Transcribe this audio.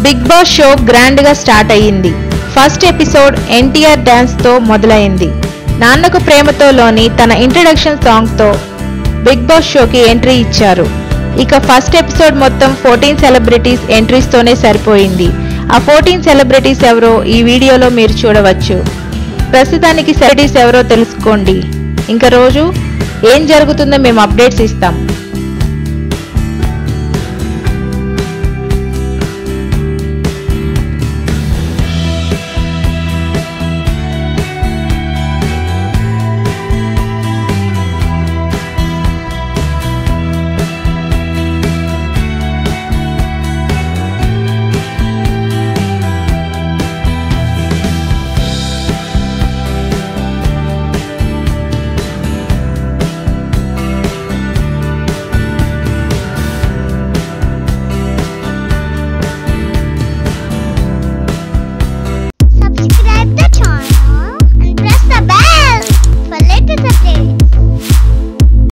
Big boss show grand గా start అయ్యింది. First episode NTR dance తో మొదలైంది. నాన్నకు ప్రేమతోలోని తన ఇంట్రడక్షన్ సాంగ్ తో బిగ్ బాస్ షోకి ఎంట్రీ ఇచ్చారు. ఇక ఫస్ట్ ఎపిసోడ్ మొత్తం 14 సెలబ్రిటీస్ ఎంట్రీస్ తోనే సరిపోయింది. ఆ 14 సెలబ్రిటీస్ ఎవరో ఈ వీడియోలో మీరు చూడవచ్చు. ప్రస్తుతానికి సెలబ్రిటీస్ ఎవరో తెలుసుకోండి. ఇంకా రోజు ఏం జరుగుతుందో మేము అప్డేట్స్ ఇస్తాం.